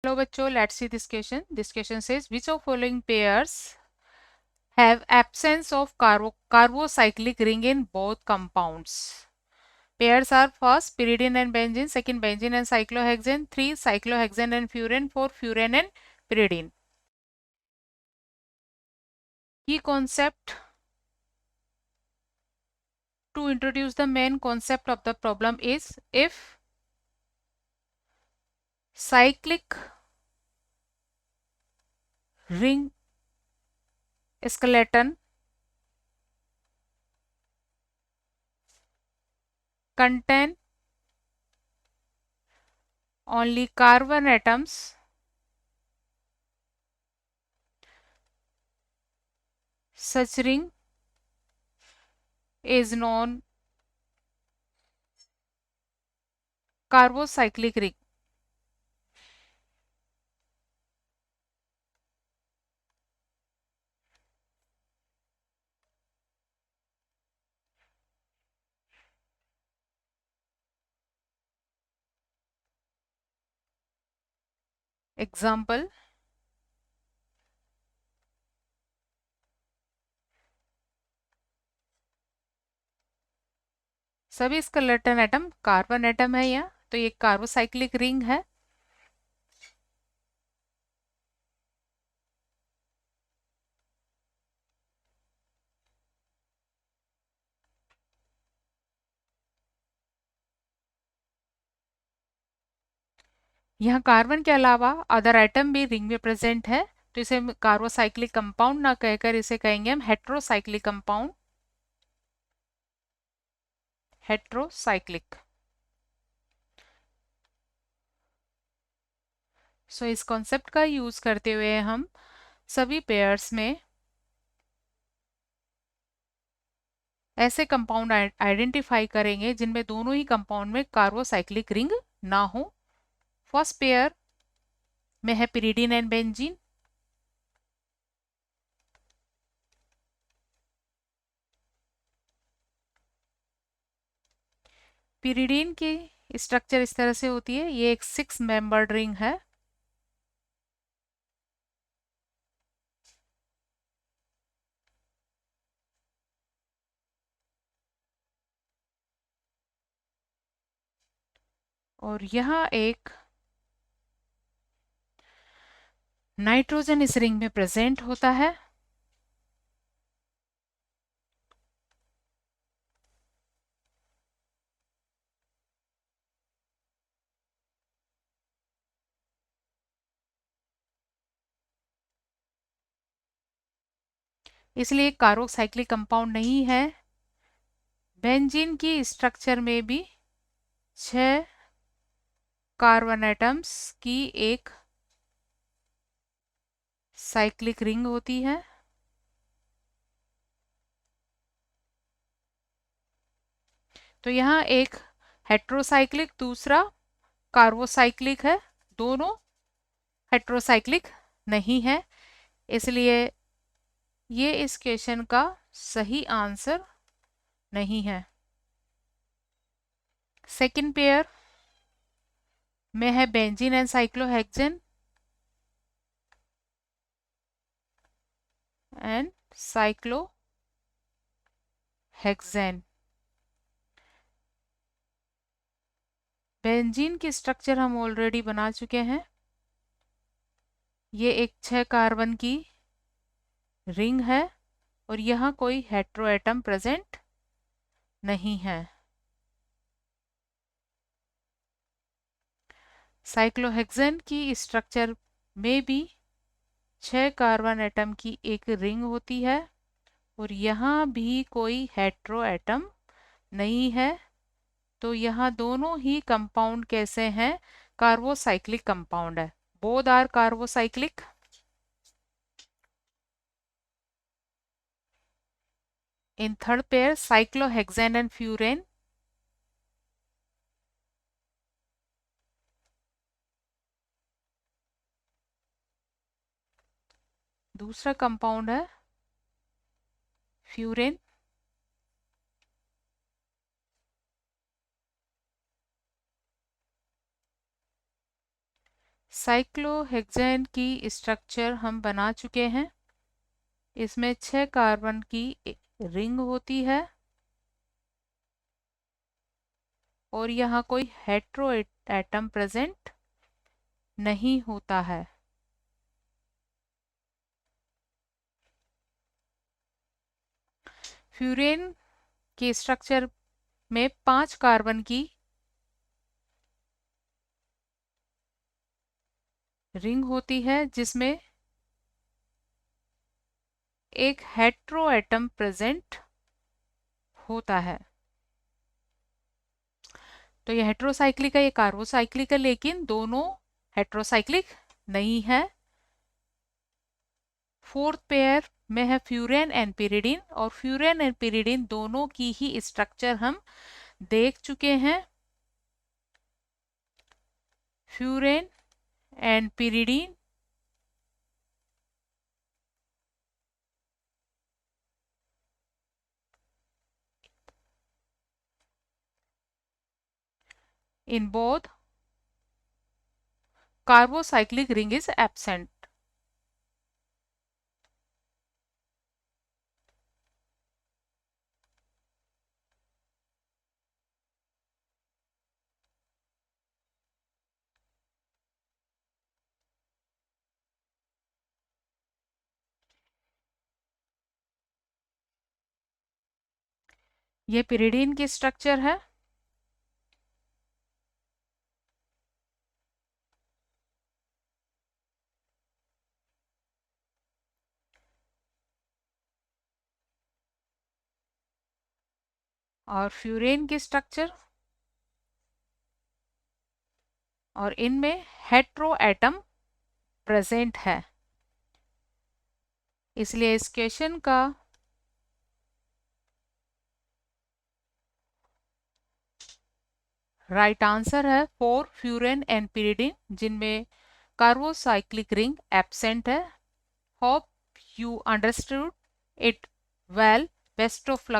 Hello बच्चों, let's see this question. This question says which of following pairs have absence of carbocyclic ring in both compounds? Pairs are first pyridine and benzene, second benzene and cyclohexane, three cyclohexane and furane, four furane and pyridine. Key concept to introduce the main concept of the problem is if cyclic ring skeleton contain only carbon atoms, such ring is known carbocyclic ring. Example, सभी skeleton atom carbon atom है यहाँ, तो ये carbocyclic ring है. यहाँ carbon के अलावा other atom भी रिंग में प्रेजेंट है, तो इसे कार्बोसाइक्लिक कंपाउंड ना कहकर इसे कहेंगे हम हेट्रोसाइक्लिक कंपाउंड. हेट्रोसाइक्लिक. सो इस कॉन्सेप्ट का यूज करते हुए हम सभी पेयर्स में ऐसे कंपाउंड आइडेंटिफाई करेंगे जिनमें दोनों ही कंपाउंड में कार्बोसाइक्लिक रिंग ना हो. फर्स्ट पेयर में है पिरिडीन एंड बेंजीन. पिरिडीन की स्ट्रक्चर इस तरह से होती है, ये एक 6 मेंबर्ड रिंग है. और यहाँ एक नाइट्रोजन इस रिंग में प्रेजेंट होता है. इसलिए कार्बोक्साइक्लिक कंपाउंड नहीं है. बेंजीन की स्ट्रक्चर में भी 6 कार्बन एटम्स की एक साइक्लिक रिंग होती है. तो यहाँ एक हेट्रोसाइक्लिक, दूसरा कार्बोसाइक्लिक है. दोनों हेट्रोसाइक्लिक नहीं है, इसलिए ये इस क्वेश्चन का सही आंसर नहीं है. सेकंड पेयर में है benzene and cyclohexane and cyclohexane. Benzene की स्ट्रक्चर हम ऑलरेडी बना चुके हैं. ये एक 6 कार्बन की रिंग है और यहाँ कोई हेट्रो एटम प्रेजेंट नहीं है. साइक्लोहेक्सेन की स्ट्रक्चर में भी 6 कार्बन एटम की एक रिंग होती है और यहाँ भी कोई हेट्रो एटम नहीं है. तो यहाँ दोनों ही कंपाउंड कैसे हैं? कार्बोसाइक्लिक कंपाउंड है. Both are carbocyclic. In third pair cyclohexane and furan. दूसरा कंपाउंड है फ्यूरेन. साइक्लोहेक्सेन की स्ट्रक्चर हम बना चुके हैं। इसमें 6 कार्बन की रिंग होती है और यहाँ कोई हेट्रो एटम प्रेजेंट नहीं होता है। फ्यूरेन के स्ट्रक्चर में 5 कार्बन की रिंग होती है जिसमें एक हेट्रो एटम प्रेजेंट होता है। तो ये हेट्रोसाइक्लिक है, ये कार्बोसाइक्लिक है, लेकिन दोनों हेट्रोसाइक्लिक नहीं है। फोर्थ पेयर में है फ्यूरेन एंड पिरिडीन, और फ्यूरेन एंड पिरिडीन दोनों की ही स्ट्रक्चर हम देख चुके हैं। Furan and pyridine in both carbocyclic ring is absent. ये पिरिडीन की स्ट्रक्चर है। और फ्यूरेन की स्ट्रक्चर, और इनमें हेट्रो एटम प्रेजेंट है। इसलिए इस क्वेश्चन का राइट आंसर है 4 फ्यूरेन एंड पिरिडीन, जिनमें कार्बोसाइक्लिक रिंग एब्सेंट है। Hope you understood it well. Best of luck.